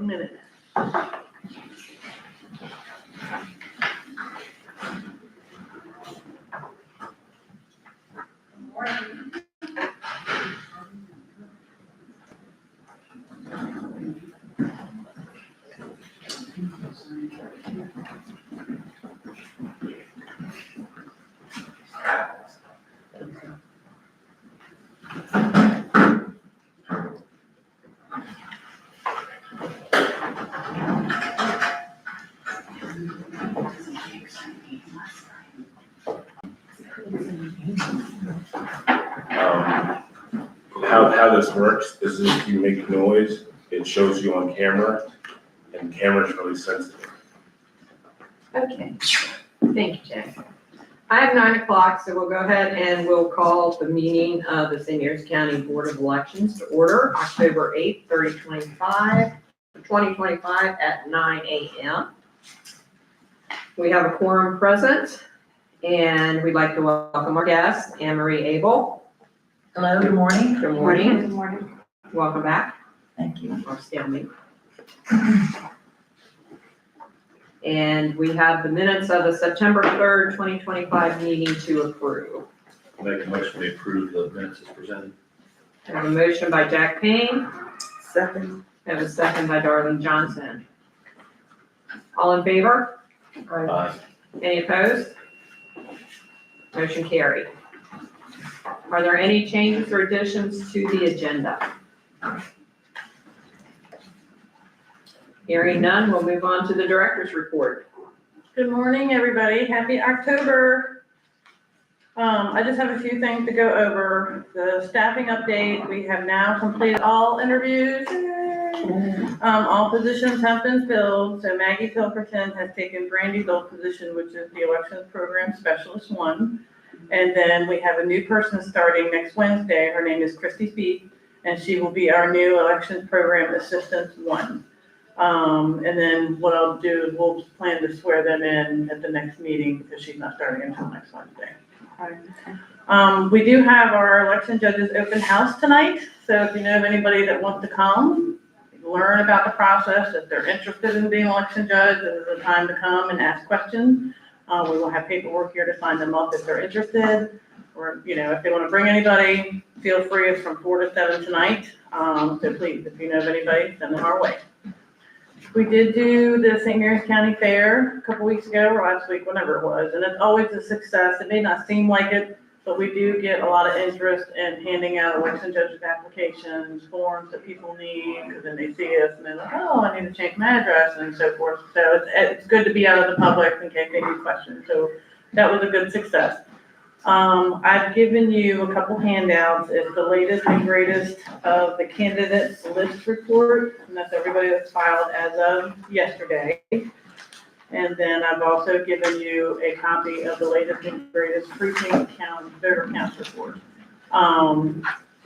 1 minute. How this works is if you make noise, it shows you on camera, and camera's really sensitive. Okay, thank you, Jay. I have 9 o'clock, so we'll go ahead and we'll call the meeting of the St. Mary's County Board of Elections to order, October 8th, 2025 at 9 a.m. We have a quorum present, and we'd like to welcome our guest, Anne Marie Abel. Hello, good morning. Good morning. Good morning. Welcome back. Thank you. Or standing. And we have the minutes of the September 3rd, 2025 meeting to approve. Make a motion to approve the minutes as presented. I have a motion by Jack Payne, Second. I have a second by Darlene Johnson. All in favor? Aye. Any opposed? Motion carried. Are there any changes or additions to the agenda? Hearing none, we'll move on to the director's report. Good morning, everybody. Happy October. I just have a few things to go over. The staffing update, we have now completed all interviews. All positions have been filled, so Maggie Pilkerton has taken Brandy's old position, which is the Elections Program Specialist 1. And then we have a new person starting next Wednesday. Her name is Christy Feet, and she will be our new Elections Program Assistant 1. And then what I'll do is we'll plan to swear them in at the next meeting because she's not starting until next Wednesday. We do have our election judges open house tonight. So if you know of anybody that wants to come, learn about the process, if they're interested in being an election judge, this is the time to come and ask questions. We will have paperwork here to sign them up if they're interested. Or, if they want to bring anybody, feel free. It's from 4 to 7 tonight. So please, if you know of anybody, send them our way. We did do the St. Mary's County Fair a couple weeks ago or last week, whenever it was, and it's always a success. It may not seem like it, but we do get a lot of interest in handing out election judges applications, forms that people need, because then they see us and they're like, oh, I need to change my address and so forth. So it's good to be out of the public in case they need questions. So that was a good success. I've given you a couple handouts. It's the latest and greatest of the candidates list report, and that's everybody that's filed as of yesterday. And then I've also given you a copy of the latest and greatest precinct count, voter count report.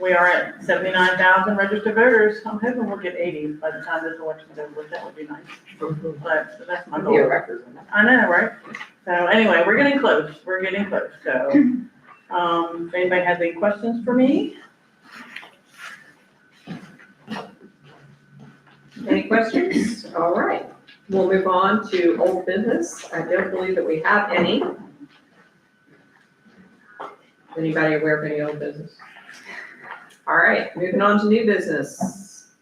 We are at 79,000 registered voters. I'm hoping we'll get 80 by the time this election is over. That would be nice. But that's my goal. I know, right? So anyway, we're getting close. We're getting close. So, if anybody has any questions for me? Any questions? All right, we'll move on to old business. I don't believe that we have any. Anybody aware of any old business? All right, moving on to new business.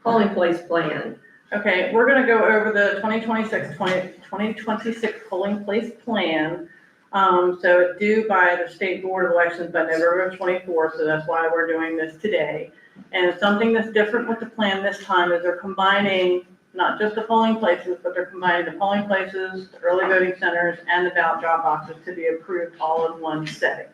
Polling place plan. Okay, we're gonna go over the 2026 polling place plan. So it's due by the State Board of Elections by November 24th, so that's why we're doing this today. And something that's different with the plan this time is they're combining not just the polling places, but they're combining the polling places, the early voting centers, and the ballot drop boxes to be approved all in one setting.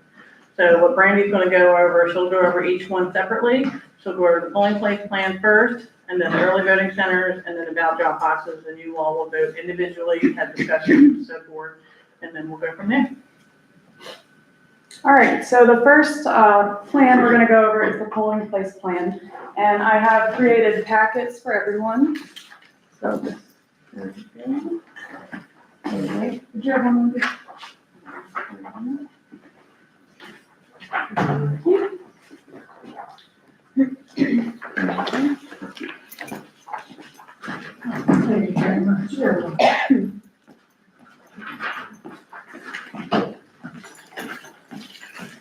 So what Brandy's gonna go over, she'll go over each one separately. She'll go over the polling place plan first, and then the early voting centers, and then the ballot drop boxes, and you all will vote individually, have discussions and so forth, and then we'll go from there. All right, so the first plan we're gonna go over is the polling place plan. And I have created packets for everyone. So this. Okay. Did you have one? Thank you very much.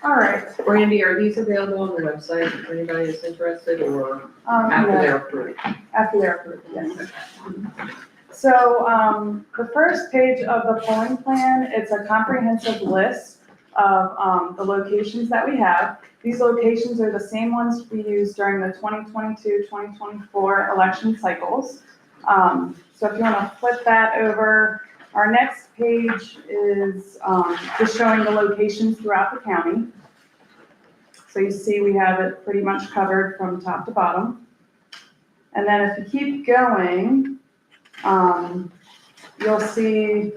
All right. Brandy, are these available on the website for anybody that's interested or after Yeah, they're approved? after they're approved, yes. So, the first page of the polling plan, it's a comprehensive list of, the locations that we have. These locations are the same ones we used during the 2022-2024 election cycles. So if you wanna flip that over, our next page is, just showing the locations throughout the county. So you see we have it pretty much covered from top to bottom. And then if you keep going, you'll see,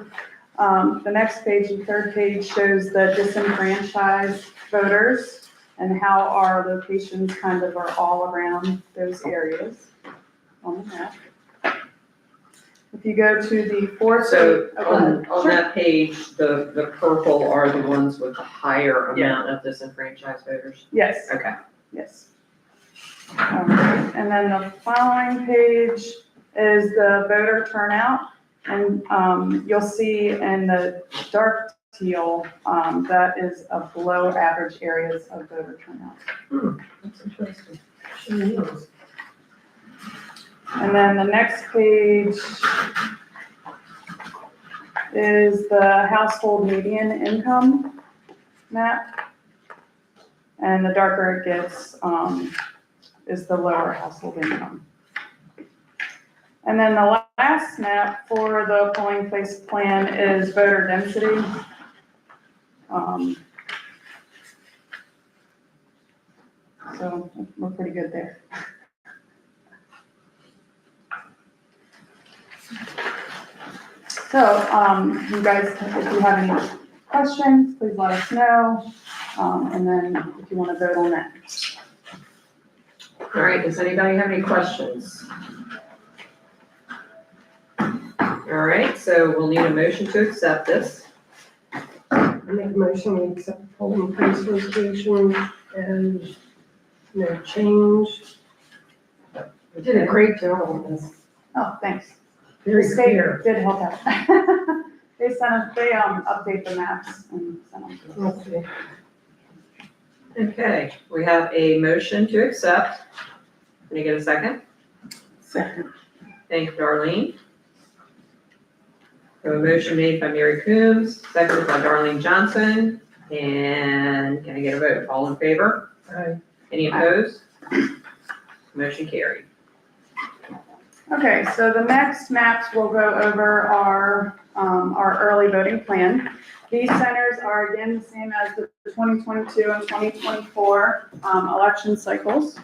the next page, the third page shows the disenfranchised voters and how our locations kind of are all around those areas on the map. If you go to the fourth. So oh, go ahead. on Sure. that page, the purple are the ones with the higher Yeah. amount of disenfranchised voters? Yes. Okay. Yes. And then the following page is the voter turnout. And you'll see in the dark teal, that is a below average areas of voter turnout. That's interesting. And then the next page is the household median income map. And the darker it gets, is the lower household income. And then the last map for the polling place plan is voter density. So we're pretty good there. So, you guys, if you have any questions, please let us know. And then if you want to vote on that. All right, does anybody have any questions? All right, so we'll need a motion to accept this. I make a motion, we accept the polling place location and no change. We did a great job on this, Oh, thanks. very The state clear. did help out. They update the maps and send them to us. Okay. Okay, we have a motion to accept. Can I get a second? Second. Thank you, Darlene. We have a motion made by Mary Coombs, seconded by Darlene Johnson. And can I get a vote? All in favor? Aye. Any opposed? Motion carried. Okay, so the next maps we'll go over are, our early voting plan. These centers are again the same as the 2022 and 2024, election cycles.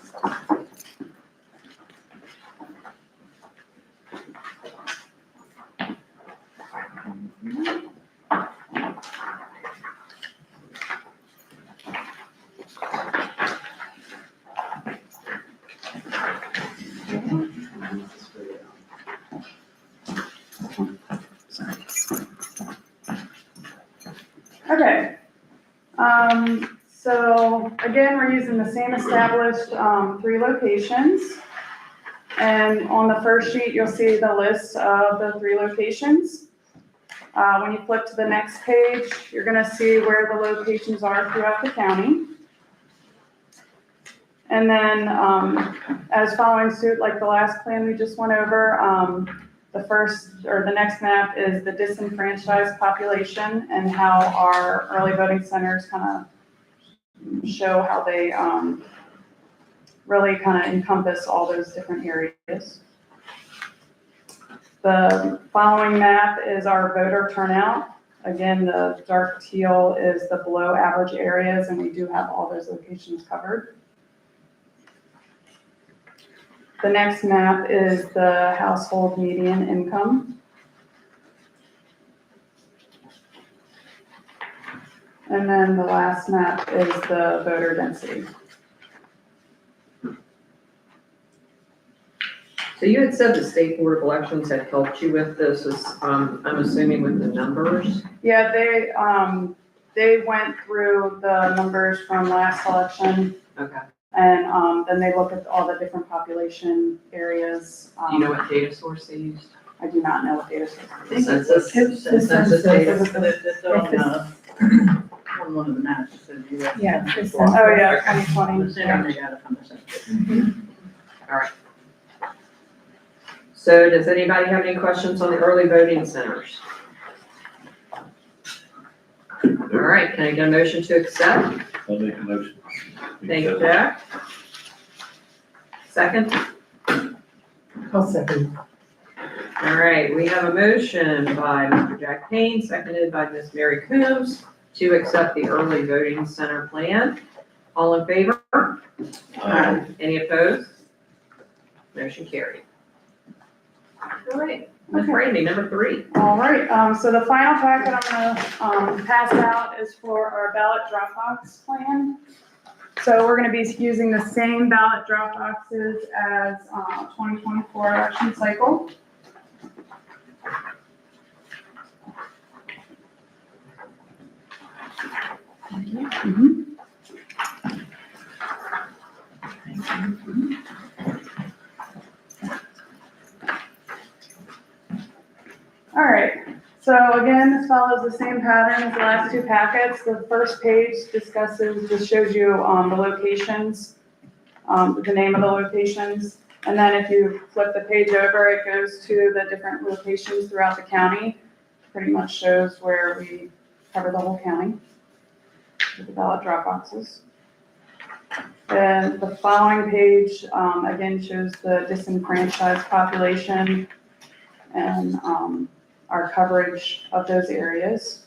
Okay. So again, we're using the same established, 3 locations. And on the first sheet, you'll see the list of the 3 locations. When you flip to the next page, you're gonna see where the locations are throughout the county. And then, as following suit, like the last plan we just went over, the first, or the next map is the disenfranchised population and how our early voting centers kind of show how they, really kind of encompass all those different areas. The following map is our voter turnout. Again, the dark teal is the below average areas, and we do have all those locations covered. The next map is the household median income. And then the last map is the voter density. So you had said the State Board of Elections had helped you with this, I'm assuming with the numbers? Yeah, they went through the numbers from last election Okay. And then they look at all the different population areas. Do you know what data source they used? I do not know what data source. The census, It's the census census. data. It's on one of the maps, it says US. Yeah, it's the Oh, yeah, The 2020. center they got it from the census. So does anybody have any questions on the early voting centers? All right, can I get a motion to accept? I'll make a motion. Thank you, Jack. Second? I'll second. All right, we have a motion by Mr. Jack Payne, seconded by Ms. Mary Coombs, to accept the early voting center plan. All in favor? Any opposed? Motion carried. All right, Ms. Okay. Brandy, number 3. All right, so the final packet I'm gonna pass out is for our ballot drop box plan. So we're gonna be using the same ballot drop boxes as 2024 election cycle. Mhm. All right, so again, this follows the same pattern as the last two packets. The first page just shows you the locations, the name of the locations. And then if you flip the page over, it goes to the different locations throughout the county. Pretty much shows where we cover the whole county with the ballot drop boxes. And the following page, again, shows the disenfranchised population and our coverage of those areas.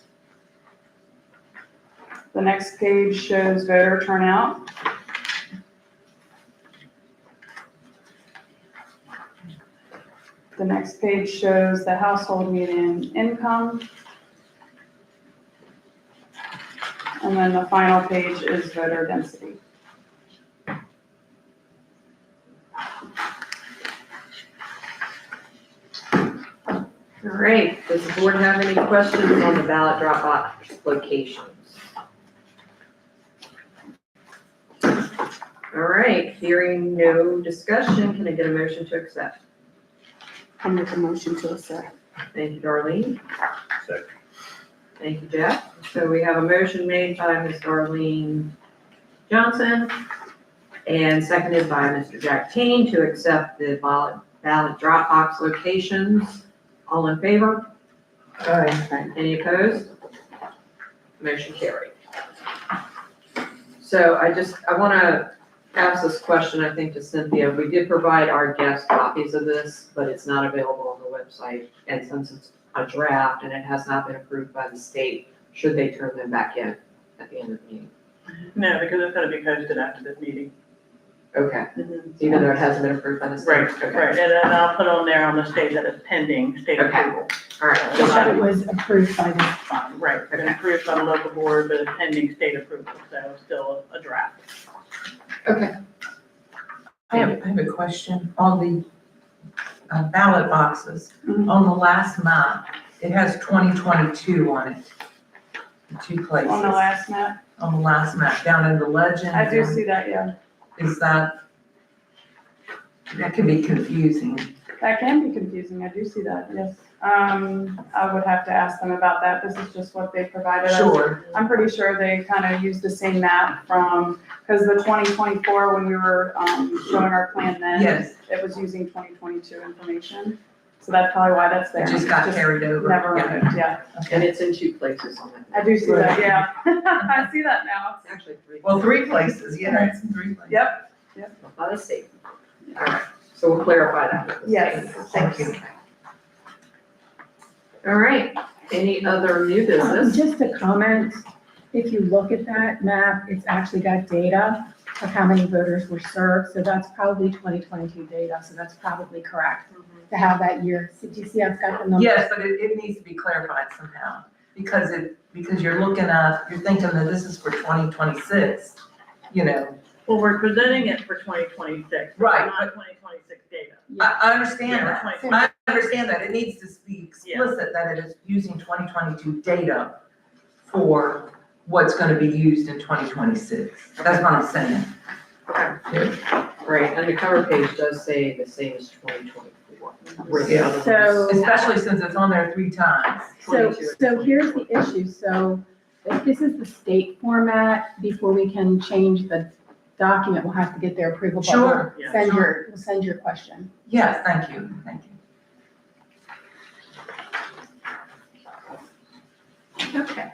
The next page shows voter turnout. The next page shows the household median income. And then the final page is voter density. All right, does the board have any questions on the ballot drop box locations? All right, hearing no discussion, can I get a motion to accept? I'll make a motion to accept. Thank you, Darlene. Second. Thank you, Jeff. So we have a motion made by Ms. Darlene Johnson and seconded by Mr. Jack Kane to accept the ballot drop box locations. All in favor? Aye. Any opposed? Motion carried. So I want to ask this question, I think, to Cynthia. We did provide our guests copies of this, but it's not available on the website. And since it's a draft and it has not been approved by the state, should they turn them back in at the end of the meeting? No, because it's gonna be posted after this meeting. Okay, even though it hasn't been approved by the state? Right, Okay. right, and then I'll put on there on the state that it's pending state Okay. approval. All right. I thought it was approved by the, Right, it's been approved by the local board, but it's pending state approval, so it's still a draft. Okay. I have a question on the ballot boxes. Mhm. On the last map, it has 2022 on it. In 2 places. On the last map, On the last map, down in the legend. I do see that, yeah. Is that can be confusing. That can be confusing, I do see that, yes. I would have to ask them about that, this is just what they provided us. Sure. I'm pretty sure they kind of used the same map from, because the 2024, when we were showing our plan then, Yes, it was using 2022 information. So that's probably why that's there. it just got carried over. Never Yeah. removed, yeah. And it's in 2 places on that. I do see that, yeah. I see that now. It's actually 3. Well, 3 places, yeah, it's in 3 places. Yep, By the state. All right, so we'll clarify that with the Yes. state. Thank you. All right, any other new business? just a comment, if you look at that map, it's actually got data of how many voters were served, so that's probably 2022 data, so that's probably correct to have that year. So do you see I've got the numbers? Yes, but it needs to be clarified somehow, because you're thinking that this is for 2026, you know. Well, we're presenting it for 2026. Right, Not 2026 data. I understand Yeah, that. 2026. I understand that. It needs to be explicit that it is using 2022 data for what's gonna be used in 2026. That's what I'm saying. Okay. Right, and the cover page does say the same as 2024. Where the Yeah. other So- ones- Especially since it's on there 3 times. So, 22. so here's the issue, so if this is the state format, before we can change the document, we'll have to get their approval. but we'll Sure, Yeah. We'll send your question. Yes, thank you. Okay.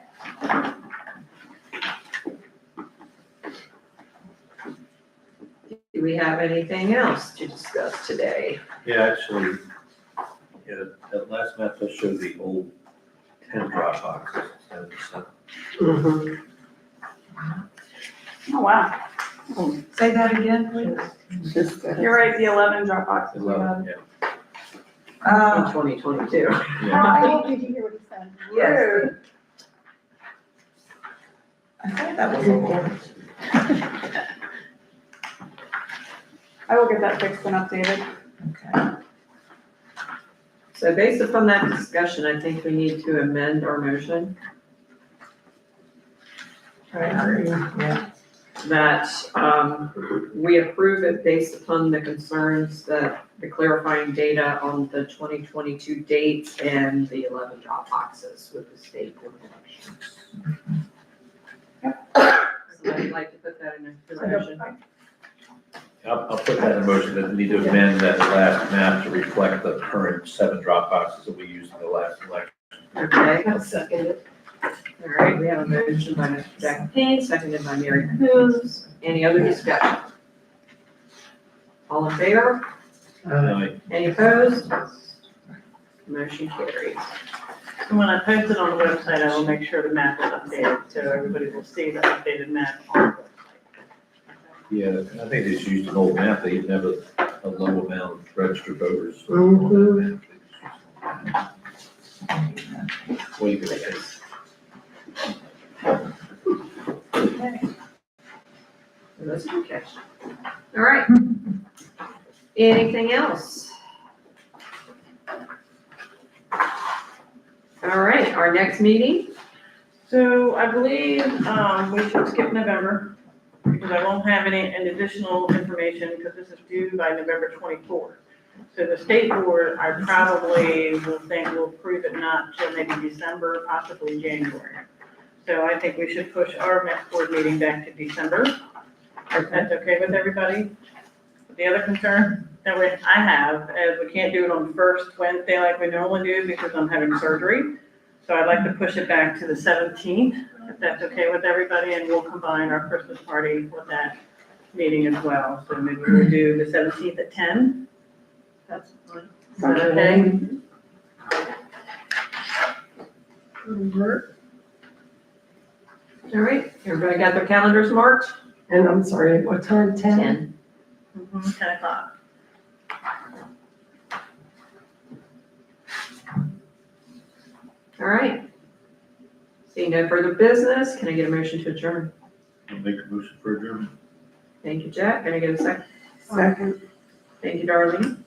Do we have anything else to discuss today? Yeah, actually, yeah, that last map does show the old 10 drop boxes instead of the 7. Oh, wow. Say that again, please. You're right, the 11 drop boxes we 11, had. yeah. In 2022. Yeah. Did you hear what he said? Yes. I thought that was a little. I will get that fixed and updated. Okay. So based upon that discussion, I think we need to amend our motion Yeah. that we approve it based upon the concerns that the clarifying data on the 2022 dates and the 11 drop boxes with the state. Somebody'd like to put that in a motion? I'll put that in motion that we need to amend that last map to reflect the current 7 drop boxes that we used in the last election. Okay, I'll second it. all right, we have a motion by Mr. Jack Payne, seconded by Mary Coombs. Any other discussion? All in favor? Aye. Any opposed? Motion carries. And when I post it on the website, I will make sure the map is updated, so everybody will see the updated map on the website. Yeah, I think they just used an old map, they didn't have a low amount of registered voters. Mhm. Well, you could say. That's a good catch. All right. Anything else? All right, our next meeting, So I believe, we should skip November, because I won't have any additional information, because this is due by November 24th. So the state board, I probably will think will approve it not till maybe December, possibly January. So I think we should push our next board meeting back to December, if that's okay with everybody. The other concern that I have is we can't do it on the first Wednesday like we normally do because I'm having surgery. So I'd like to push it back to the 17th, if that's okay with everybody, and we'll combine our Christmas party with that meeting as well. So maybe we'll do the 17th at 10. that's fine. Is that okay? All right, everybody got their calendars marked? And I'm sorry, what time, 10? 10 o'clock. All right. Seeing no further business, can I get a motion to adjourn? I'll make a motion for adjournment. Thank you, Jack. Can I get a second? Second. Thank you, Darlene.